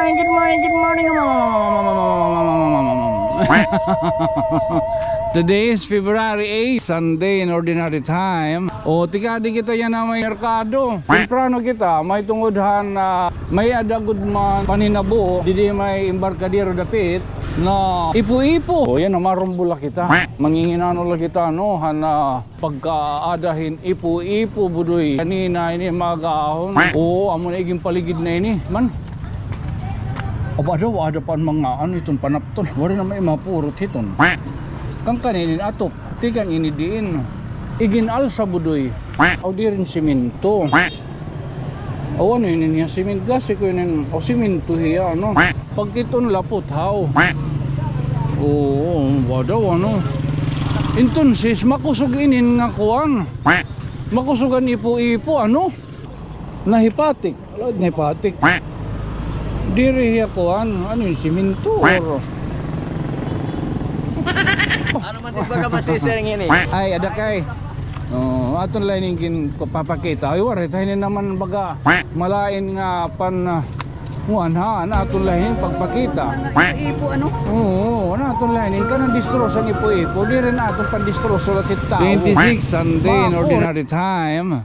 morning, good morning, good morning. Today is February 8, Sunday in ordinary time. O tikadi kita yan na may merkado. Temprano kita, may tungodhan na may adagod man paninabo. Didi may embarkadero dapit na ipo-ipo. O yan, marumbula kita. Manginginano lang kita, no? Hana pagkaadahin ipo-ipo budoy. Kanina ini magahon. O amo na iging paligid na ini. Man. Aba daw, ada pa mga ano itong panapton. Wala na may mapurot hiton. Kang kaninin atop, tigang ini diin. Iginal sa budoy. O di rin siminto. O ano yun niya, simint gasi ko yun. O siminto hiya, ano. Pag iton lapot, how? Oo, wadaw, ano. Inton sis, makusog inin nga kuwan. Makusugan ipo-ipo, ano. Nahipatik. Nahipatik. Diri hiya kuwan, ano yung siminto or... Ano man din baga masisering ini? Ay, ada kay. Oh, aton lining kin papakita. Ay wari tayo naman baga malain nga pan ha, na aton lining pagpakita. Ipo ano? Oo, na aton lining kanang distrosan ipo-ipo. Di rin aton pandistroso la kita. 26 Sunday in ordinary time.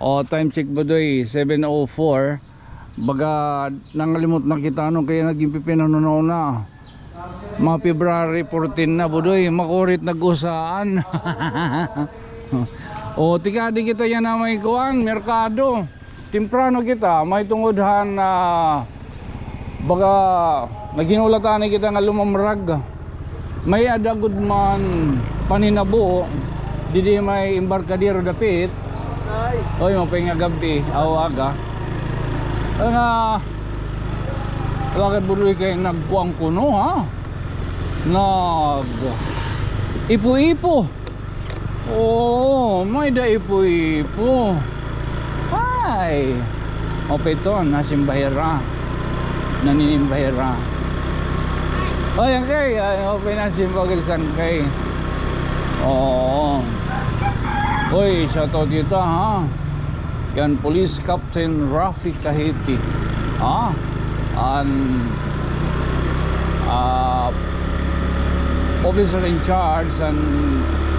O time check bodoy 7:04. Baga nangalimot na kita no kaya naging pipinano na. Mga February 14 na budoy, makurit nag-usaan. O tikadi kita yan na may kuwan, merkado. Temprano kita, may tungodhan na baga naginulatan kita nga lumamrag. May adagod man paninabo, didi may embarkadero dapit. Oy, mapay nga gabi, awaga. Lakad budoy kay nagkuang kuno ha. Ipo-ipo. Oh, may da ipo-ipo. Ay. Opeton nasimbahira. Naninimbahira. Oy, ang kay, open nasimbagil sangkay. Oh. Oy, shoutout kita ha. Yan Police Captain Rafi Kahiti. Ha? Officer in charge and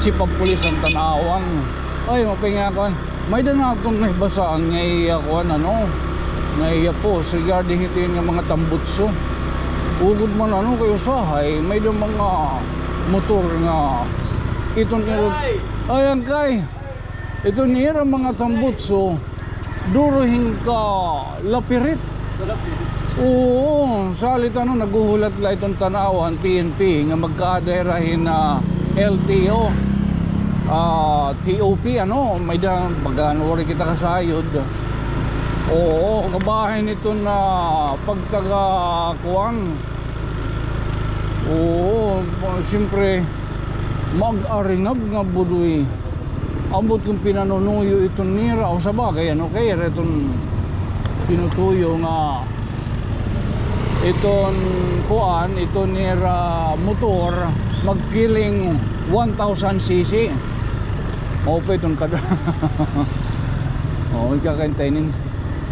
chief of police ang Tanawan. Ay, mapinga ko. May danatong may basaan ngay ako ano. Ngay po regarding ito yung mga tambutso. Ugod man ano kayo sahay, may do mga motor nga itong ay ang kay. Ito niya mga tambutso. Duruhin ka lapirit. Oo, salit ano, naguhulat la itong Tanawan, PNP, nga magkaaderahin na LTO, TOP, ano, may dang bagaan, wari kita kasayod. Oo, kabahin ito na pagtagakuan. Oo, siyempre, mag-aringab nga budoy. Ambot kung pinanunuyo itong nira, o sa bagay, ano, kaya itong pinutuyo nga iton kuan, ito nira motor magpiling 1000 cc. O pa itong kada. O ikakaintainin.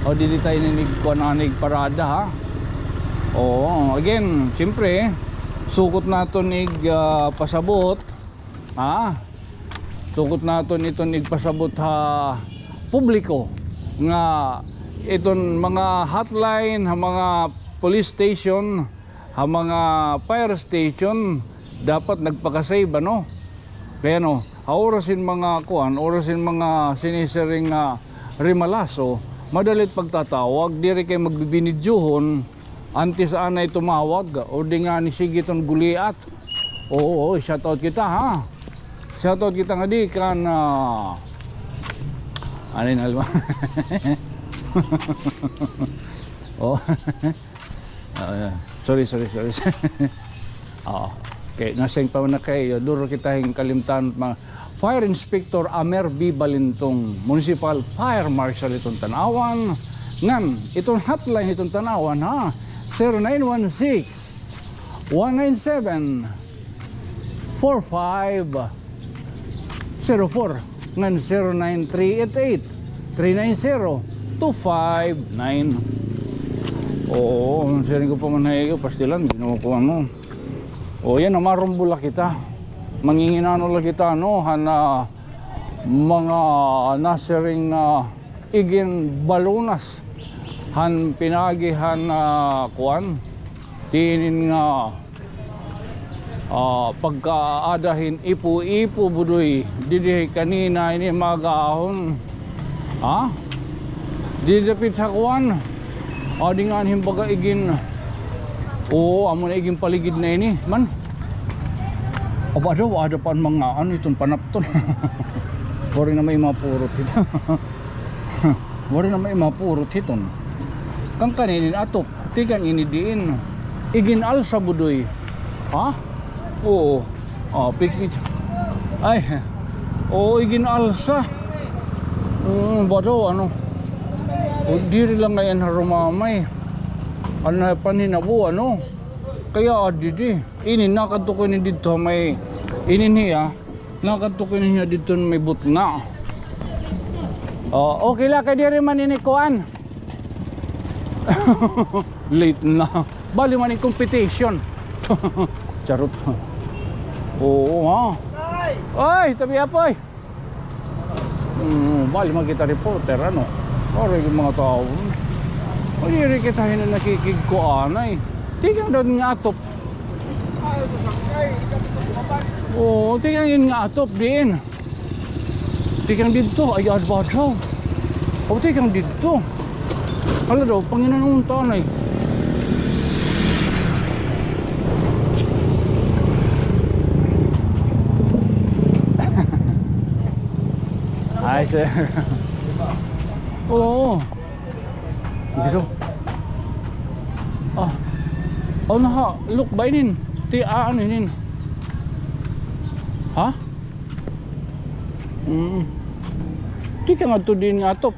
O dili tayo ninig kuan anig parada ha. O again, siyempre sukot naton ig pasabot ha. Sukot naton ito ig pasabot ha publiko nga iton mga hotline ha, mga police station, ha, mga fire station dapat nagpakasave ano. Kaya no, orasin mga kuan, orasin mga sinisering rimalaso, madalit pagtatawag, diri kay magbibinidyohon antes anay tumawag o di nga ni sigiton guliat. Oo, shoutout kita ha. Shoutout kita nga di kan alin alwa. Oh. Sorry. Okay, nasing pa na kayo. Duro kita hing kalimtan mga Fire Inspector Amer B. Balintong, Municipal Fire Marshal itong Tanawan. Ngan, itong hotline itong Tanawan ha. 0916 197 4504. Ngan 09388 390 259. Oo, sharing ko pa man na pastilan, ginawa ko ano. O yan, marumbula kita. Manginginano lang kita, no, hana mga nasering na igin balunas. Han pinagihan na kuan. Tinin nga pagkaadahin ipo-ipo budoy. Didi kanina ini magahon. Ha? Didi dapit sa kuan. Adi nga himbaga igin. Oo, amo na igin paligid na ini, man. Aba daw, ada pa mga ano itong panapton. Wari na may mapurot ito. Wari na may mapurot iton. Kang kaninin atop, tigang inidiin. Iginal sa budoy. Ha? Oo. Pikit. Ay. Oo, iginal sa. Ba daw, ano? O, diri lang ngayon harumamay. Ano paninabu, ano? Kaya adidi. Ini nakadto ni dito may ininiya. Nakadto niya dito may butna. Okay la kay diri man ini kuan. Late na. Bali man in competition. Charot. Oo ha. Oy, tabi apoy. Bali man kita reporter ano. Ore yung mga tao. O diri kita hinan nakikigkuanay. Tigang daw nga atop. Oo, tigang yun nga atop din. Tigang dito, ay adba daw. O tigang dito. Hala daw, Panginoon ng tanay. Ay, sir. Oo. Dito. Oh nah, look ba inin? Ano inin? Ha? Di ka nga to din nga top.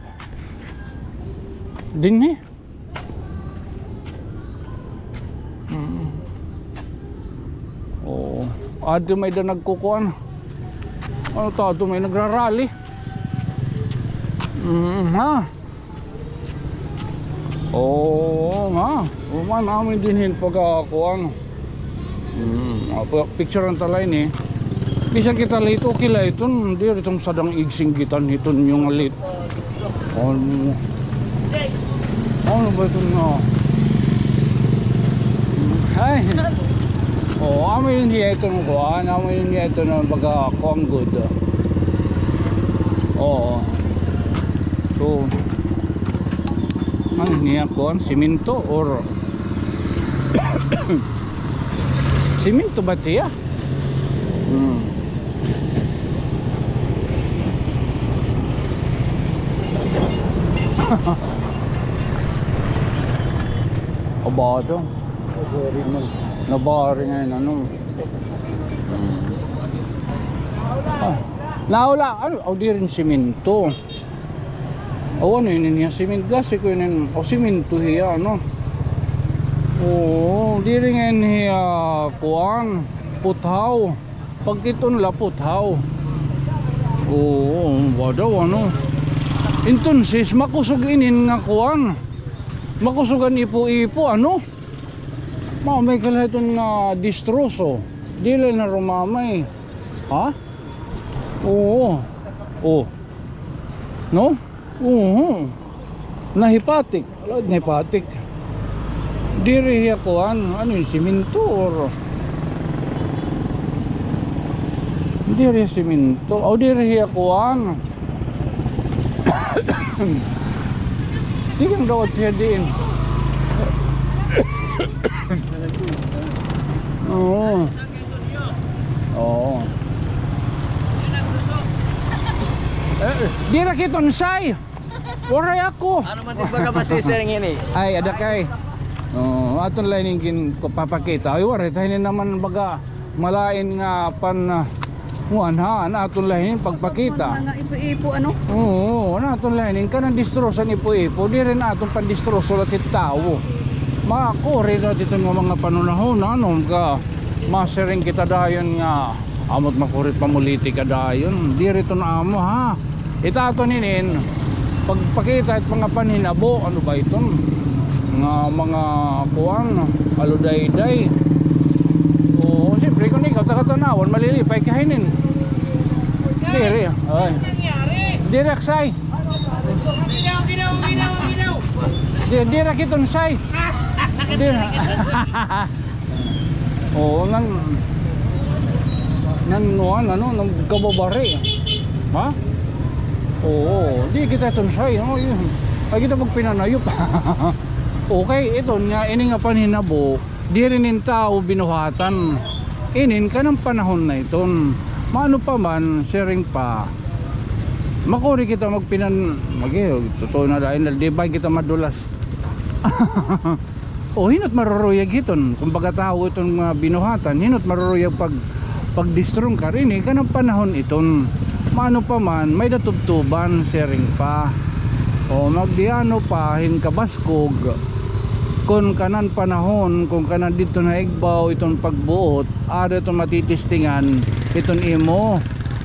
Din eh. Oh, ado may da nagkukuan. Ano to? Ado may nagrarally. Ha? Oo nga. Uma namin dinhin pagkakuan. Picture ang talay ni. Bisa kita late okay la iton. Di itong sadang igsing gitan iton yung late. Ano ba ito nga? Ay. Amin hiya ito ng kuan. Amin hiya ito ng pagkakuan good. Oo. So ano niya kuan? Simento or simento ba tiya? Abado. Nabari ngayon ano. Naula, ano? Di rin simento. Ano yun niya? Simento kasi ko yun. Simento hiya, ano? Oo, di rin ngayon hiya kuan. Puthaw. Pag iton la puthaw. Oo, wadaw ano. Entonces, makusog inin nga kuan. Makusugan ipo-ipo, ano? May kalahiton nga distroso. Dili na rumamay. Ha? Oo. Oh. No? Oo. Nahipatik. Nahipatik. Diri hiya kuan. Ano yung simento or... Diri simento. Diri hiya kuan. Tigang dawat siya din. Oo. Oo. Di ra kiton say. Waray ako. Ano man din baga masisering ini? Ay, ada kay. Aton lining kin ko papakita. Ay waray tayo naman baga malain nga pan muanha na aton lining pagpakita. Mga ipo-ipo ano? Oo, na aton lining kanang distrosan ipo-ipo. Di rin aton pandistroso latit tao. Makakuri na dito nga mga panunahon ano ka masering kita dayon nga amot makurit pamuliti ka dayon. Di rito na amo ha. Ita ato ninin pagpakita at mga panhinabo ano ba iton? mga kuwan, aluday-day. Oo, siyempre kung ikaw taga-Tanawan, malilipay kahinin. Dire, ay. Dire say. Dire kiton say. Dire. Oo, nang nang kababari. Ha? Oo, di kita tonsay, no? Ay kita pag pinanayop. Okay, ito nga ini nga panhinabo, di rin in tao binuhatan. Inin ka ng panahon na iton. Maano pa man, sharing pa. Makuri kita totoo na dahil di ba kita madulas. O hinot maruruyag iton. Kung baga tao itong mga binuhatan, hinot maruruyag pag-distrong ka rin ka ng panahon iton. Maano pa man, may datubtuban, sharing pa. O magdiano pa, hinkabaskog. Kung kanan panahon, kung kanan dito na igbaw itong pagbuot, ada itong matitistingan, itong imo,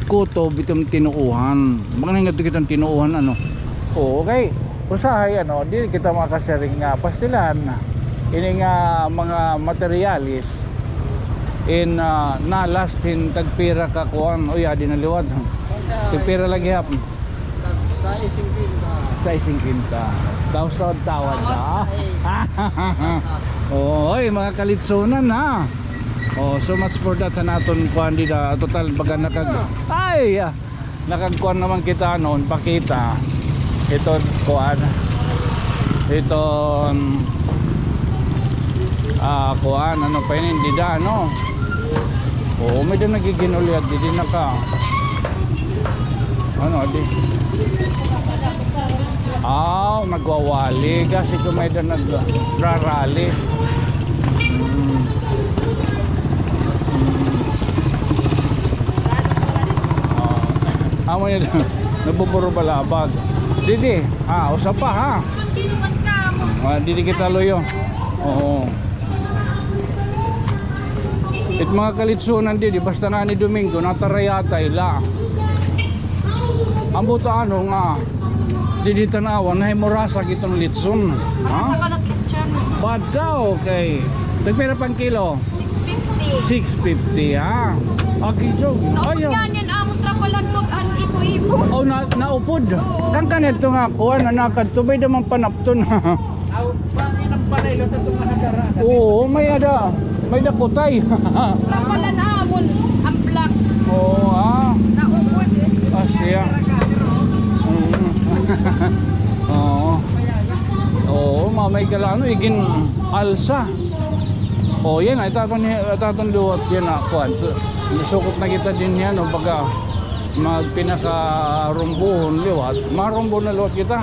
kutob itong tinuuhan. Mga nga itong tinuuhan, ano. O, okay. Usahay, ano, di kita makasharing nga pastilan. Ini nga mga materialis in nalastin tagpira ka kuan o ya di naliwad tagpira lagi hap sa ising kinta tawad na oy mga kalitsunan ha. Oh, so much for that naton kuan di da total baga nakagkuan naman kita noon pakita ito kuan ito kuan ano pa yun hindi da no. Oo, may da nagiginulyag di naka ano di nagwawali kasi kung may da nagrarali amo yun nabuburo balabag didi usap pa ha didi kita loyo. Oo. It mga kalitsunan di basta nga ni Domingo natarayata ila. Ang buto ano nga di tanawan na himurasa kitong litsun. Sa kalat litsun. Badaw okay. Tagpira pang kilo? 650 ha. Okay so. Ayo. Yan amon trapalan mo an ipo-ipo. Oh naupod. Kang kanito nga kuan anakad tubay damang panapton. Oo, may dakutay. Trapalan amon ang black. Oo Naupod siya. Oo, mamay ka lang igin alsa. Oh, yan ay taton duwat yan kuan. Nasukot na kita din yan baga magpinaka-rumbuhon liwat. Marumbo na liwat kita.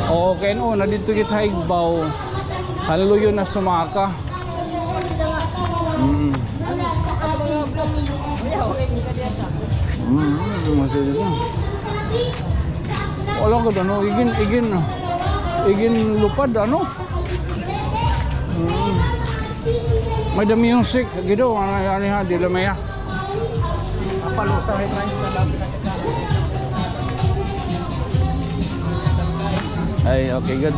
Okay no, na dito kita igbaw. Haluyo na sumaka. Wala ko ano, igin lupad ano. May the music gitu ano ha di lamaya. Palusahin lang sa labi na kita. Ay, okay, good.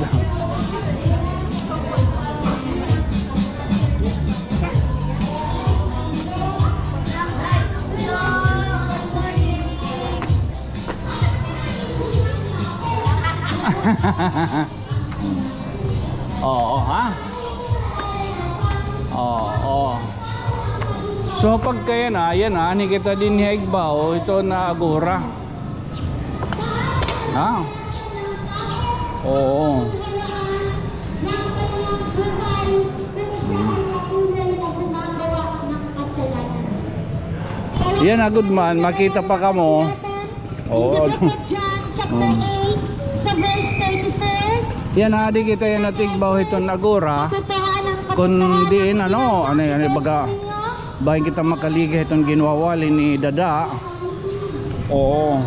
Oo, ha? Oo. So pag kaya na, yan ha, ni kita din higbaw, ito na agura. Ha? Oo. Yan na good man, makita pa ka mo. Oo. Yan na di kita yan natigbaw ito nagura. Kundi ano baga bahin kita makaligay itong ginwawali ni Dada. Oo.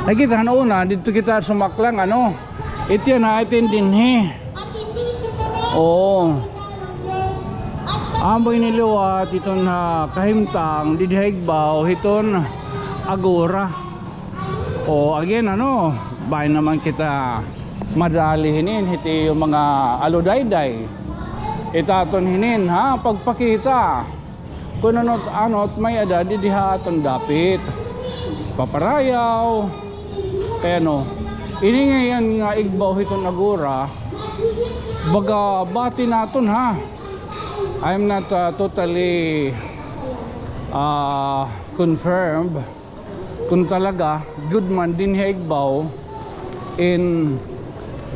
Nakita na una dito kita sumaklang ano. Ito yan na itin din he. Oo. Amboy niliwat itong kahimtang didihigbaw itong agura. O again ano bahay naman kita madali hinin hiti yung mga aludayday itaton hinin ha pagpakita kung anot may ada di diha aton dapit paparayaw kaya no ini ngayon nga igbaw hiton agura baga bati naton ha. I'm not totally confirmed kung talaga good man din igbaw in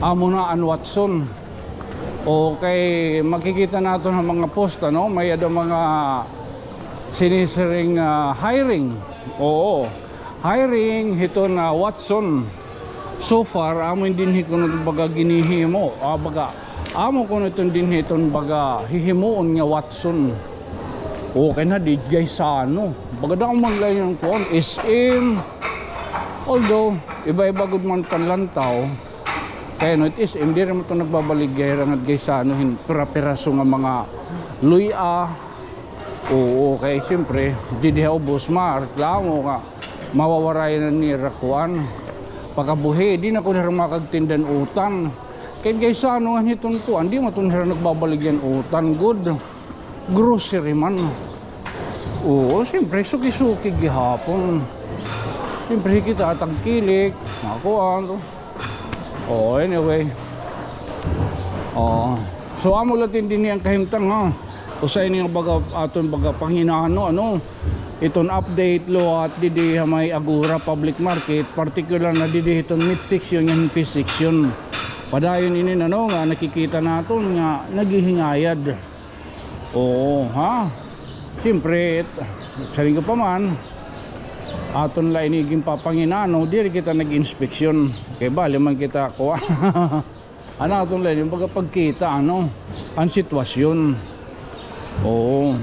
Amunaan Watson. Okay, makikita natin ang mga post ano, may ada mga sinisiring hiring. Oo. Hiring hito na Watson. So far amo din hito baga ginihimo. Baga amo ko nito din hiton baga hihimuon nga Watson. Okay na di guys ano. Baga daw manglay ng kuan SM. Although iba-iba gud man panlantaw. Kaya no, it is, hindi rin mo ito nagbabaligay rangat guys sa ano, pira-piraso nga mga luya. Oo, kaya siyempre, di diha ubos reklamo ka, mawawaray na ni Rakuan. Pagkabuhi, di na ko nila makagtindan utan. Kaya guys sa ano, hitong kuan, di mo ito nila nagbabaligyan utan. Good, grocery man. Oo, siyempre, suki-suki gihapon. Siyempre, kita tagkilik, makuan. Oh, anyway. Oh. So amo latin din yang kahimtang ha. Usay ni baga aton baga panginano ano. Iton update lo at didi may Agora Public Market, particular na didi iton mid section yan fish section. Padayon ini ano nga nakikita naton nga naghihingayad. Oo, ha. Siyempre, saling ko pa man aton la iniging papanginano diri kita nag-inspeksyon kay bali man kita kuha ano aton la yung pagkita ano ang sitwasyon. Oo,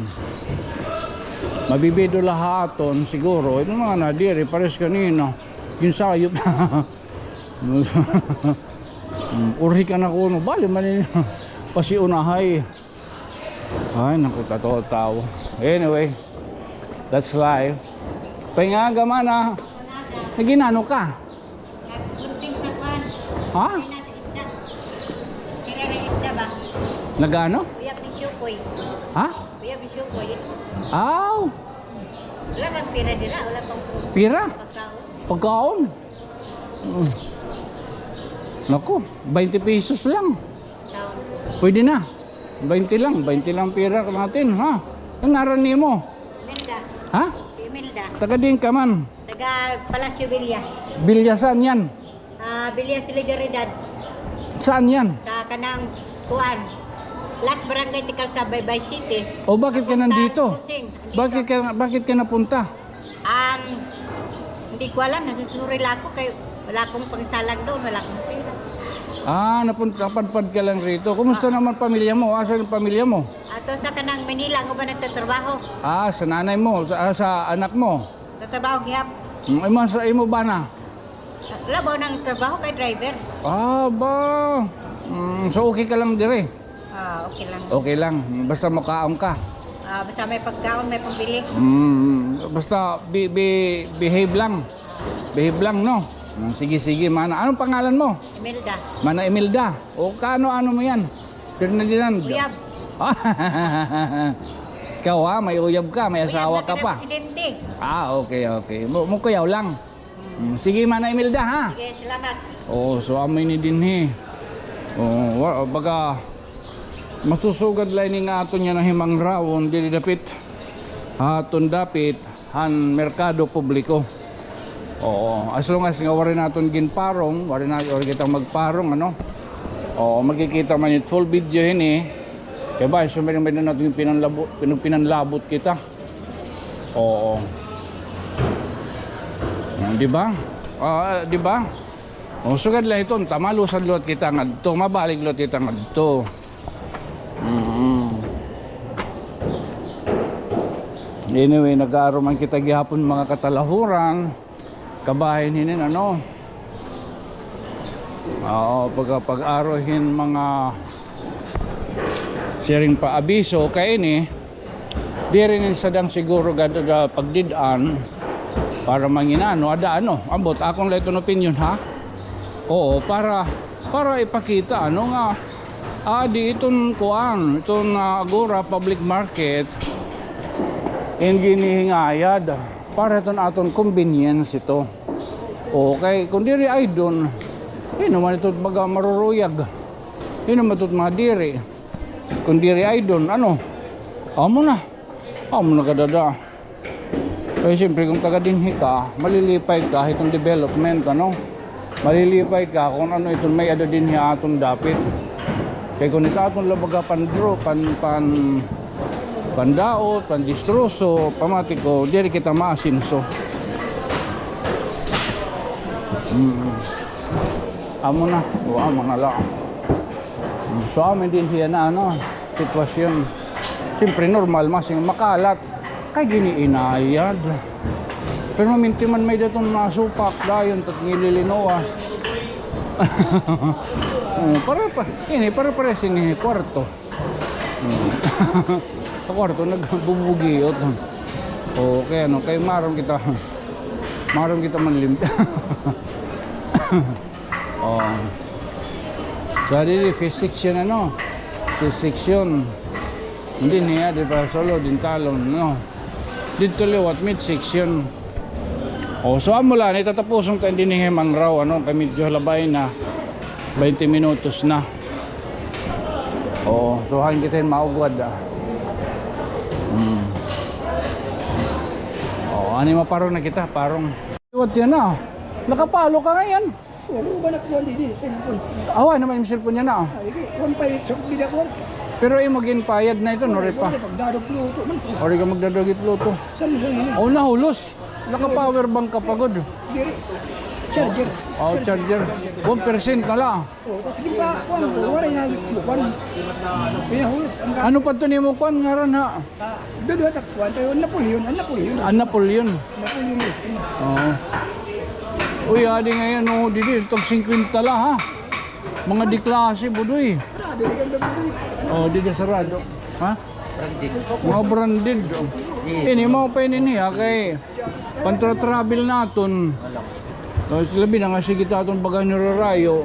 mabibido lahaton siguro ito mga na diri pares kanina ginsayop urhi ka na kuno bali man pasiunahay ay naku tao. Anyway, that's life. Pahinga mana. Naginano ka? Nagpunting sa kwan. Ha? Sira ng isda ba? Nagano? Uyab ni Shukoy. Ha? Uyab ni Shukoy. Aw! Wala kang pira dira. Wala kang Pira? pagkaon. Pagkaon? Naku, 20 pesos lang. Taon. Pwede na. 20 lang pira natin, ha? Ang ngaran mo? Imelda. Ha? Imelda. Taga din ka man. Taga Palacio Villa. Bilya saan yan? Villa Solidaridad. Saan yan? Sa kanang kuan. Last barangay tikal sa Baybay City. O bakit ka nandito? Kusing. Bakit ka napunta? Hindi ko alam. Nasusuril ako kay wala akong pangsalag doon. Wala akong pera. Napunta, padpad ka lang rito. Kumusta naman pamilya mo? Asan ang pamilya mo? Ato sa kanang Manila, ang ba nagtatrabaho? Sa nanay mo, sa anak mo. Nagtatrabaho gihap. Sa imo ba na? Wala ba nang trabaho kay driver? Ba. So okay ka lang dire? Okay lang. Okay lang. Basta makaon ka. Basta may pagkaon, may pambili. Basta behave lang. Behave lang, no? Sige, mana. Anong pangalan mo? Imelda. Mana Imelda. O ano mo yan? Ferdinand. Uyab. Ikaw may uyab ka, may asawa ka pa. Presidente. Okay. Mukuyaw lang. Sige, Mana Imelda, ha? Sige, salamat. So amoy ni dinhi. Baga masusugad lang ni nga aton nga himang rawon dili dapit. Aton dapit han merkado publiko. As long as nga wari naton ginparong, wari na or kita magparong ano. Magkikita man yung full video ini. Kaya ba, sumirin ba na natin yung pinanlabot kita. Di ba? Di ba? Sugad lang ito, tamalusan lot kita nga dito, mabalik lot kita nga dito. Anyway, nag-aaroman kita gihapon mga katalahuran. Kabahin hinin ano. Pag-arohin mga sharing pa abiso kay ini di rin sadang siguro gada pagdidaan para manginano ada ano ambot akong leton opinion ha. Para para ipakita ano nga di itong kuan, itong Agora Public Market in ginihingayad para itong aton convenience ito. Okay, kung diri ay doon, naman ito baga maruruyag. Naman ito mga diri. Kung diri ay doon, ano? Amo na kadada. Kaya siyempre kung taga dinhi ka, malilipay ka itong development, ano? Malilipay ka kung ano itong may ada dinhi aton dapit. Kaya kung ito aton labaga pandaot, pandistroso, pamatiko, diri kita maasinso. Amo na, amo na lang. So amin din siya na ano, sitwasyon. Siyempre normal, masing makalat. Kay giniinayad. Pero maminti man may datong nasupak dayon tat ngililinoas. Para sini kwarto. Sa kwarto nagbubugiot. Okay, ano, kay maram kita manlim. So dili physics yun ano. Physics yun. Hindi niya di pa solo din talon no. Dito liwat mid section. So amula ni tatapusong tayo din man raw ano kay medyo labay na 20 minutos na. So hangin kita maugwad ani maparong na kita, parong. What yan na? Nakapalo ka ngayon. Oo, ba nakuha din? Away naman yung cellphone niya na. Kung pa ito, hindi ako. Pero maging payad na ito, nori pa. Pagdadog luto man. Ori ka magdadogit luto. Saan mo yun? Nahulos. Naka-power bank ka pagod. Diri. Charger. Charger. 1% na lang. Kasi pa, wala yung lupan. Pinahulos. Ano pa ito niyo mo kuhan nga ron ha? Doon takpuan tayo. Napoleon. Napoleon. Napoleon is. Uy, adi ngayon, didi, itong 50 lang ha. Mga di-klase, budoy. Didi sarado. Ha? Mga branded. Ini mo pa ini ha, kay pantra-travel naton. Labi na nga sige taton bagay ni Rarayo.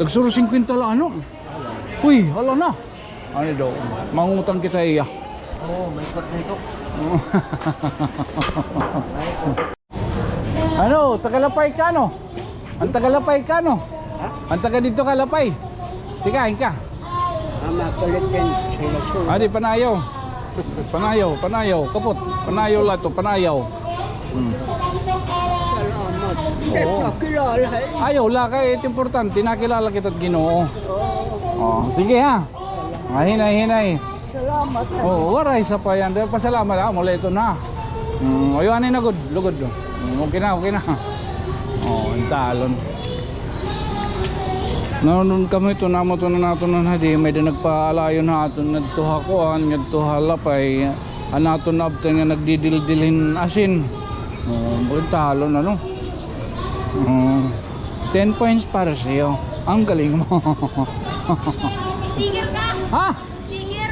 Tagsuro 50 lang, ano? Uy, hala na. Ano daw? Mangutang kita iya. May kot na ito. Ano, tagalapay ka no? Ang tagalapay ka no? Ang taga dito kalapay. Tikain ka. Makulit yan. Adi panayaw. Panayaw, kapot. Panayaw lato, panayaw. Ayaw la kay ito importante, nakilala kita't Ginoo. Sige ha. Hinay. Salamat. Waray sa pa yan. Pasalamat ha, mula ito na. Ayuanin na lugod. Okay na. Ang talon. Noon kami ito na nato na hadi may din nagpaalayon na aton nagtuha kuan ngadtuha lapay anaton na abtan nga nagdidildilin asin. Ang talon ano. 10 points para sa iyo. Ang galing mo. Sticker ka? Ha? Sticker?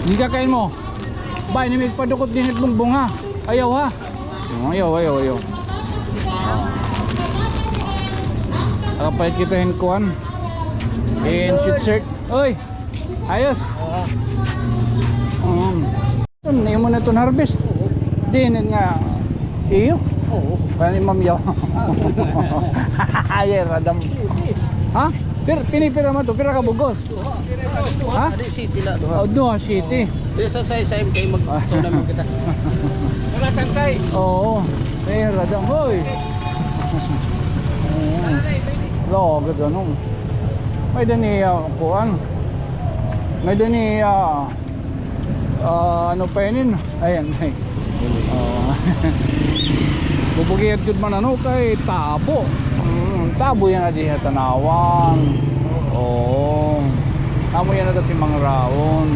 Hindi kakain mo. Bay, nimig padukot din itong bunga. Ayaw ha. Ayaw. Kapait kita yung kuhan. In sweatshirt. Oy! Ayos! Hindi mo na itong harvest. Dinin nga. Iyo? Oo. Kaya ni Ma'am Yaw. Ay, radam. Ha? Pinipira mo ito. Pira ka bugos. Ha? City la. Doha City. Sa MK mag-tournament kita. Wala sangkay. Oo. Ay, radam. Hoy! Logod ano. May dani kuan. May dani ano pa yun. Ayan. Bubugiyat yun man ano kay tabo. Tabo yan na diha tanawan. Tamo yan na dati mga raon.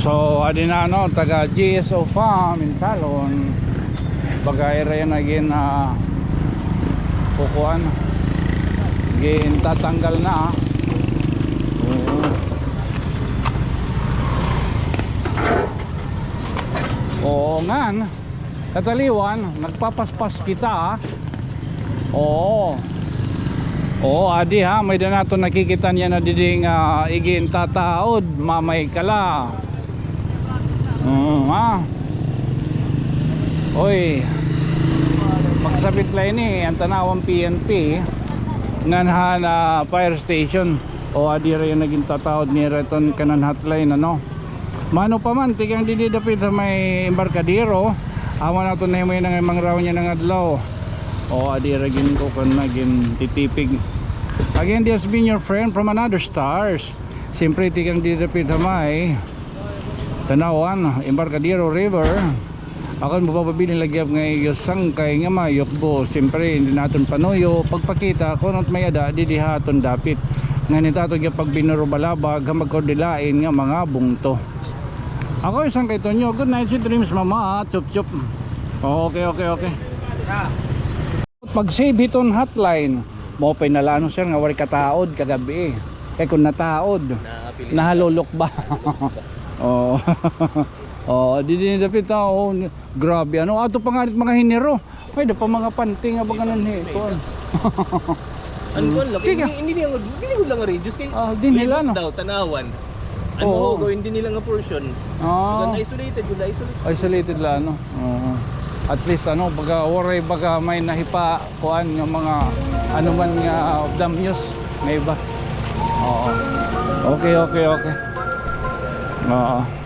So adi na ano taga GSO Farm in Talon. Bagay ra yan again kukuan. Again tatanggal na ngan kataliwan nagpapaspas kita. Oo, adi ha, may danato nakikita niya na diding igin tataod, mamay kala. Ha. Oy. Magsabit lang ni ang tanawang PNP nganha na fire station. O adi ra yung naging tataod ni reton kanan hotline ano. Mano pa man tigang dididapit sa may embarkadero. Awan nato na may nang mangraw niya ng adlaw. O adi ra gin ko kan naging titipig. Again, this has been your friend from another stars. Siyempre tigang dididapit sa may tanawan embarkadero river. Ako mapapabili lagyap ngay sangkay nga mayok bo. Siyempre hindi natin panuyo pagpakita kung not may ada didihaton dapit nga nitato yung pag binurubalabag nga magkordilain nga mga bungto. Ako isang kay Tonyo. Good night si dreams mama. Chup chup. Okay. Pag save hiton hotline mo pinalano siya nga wari kataod kagabi kay kung nataod nahalulok ba. Oh. Oh, di dapit oh, grabe ano ato pa nga mga hinero. Ay da pa mga panting nga baganan hito. Ano ko lang, hindi ko lang reduce kay di nila no. daw tanawan. Ano gawin din nila nga portion. Isolated lang no. At least ano baga oray baga may nahipa kuan nga mga ano man nga dam news may iba. Oo. Okay. Oo.